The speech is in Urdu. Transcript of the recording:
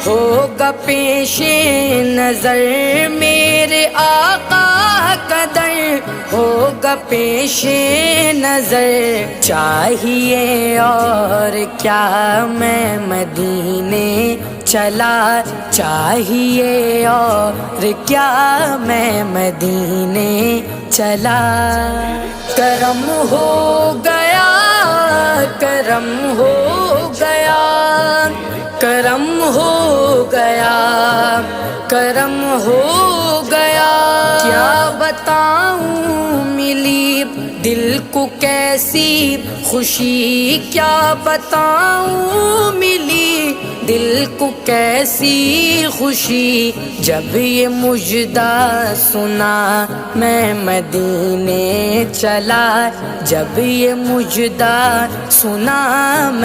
ہوگا پیش نظر میرے آقا کا در ہوگا پیش نظر چاہیے اور کیا میں مدینے چلا چاہیے اور کیا میں مدینے چلا کرم ہو گیا کرم ہو گیا کرم ہو گیا کرم ہو گیا کیا بتاؤں ملی دل کو کیسی خوشی کیا بتاؤں ملی دل کو کیسی خوشی جب یہ مژدہ سنا میں مدینے چلا جب یہ مژدہ سنا میں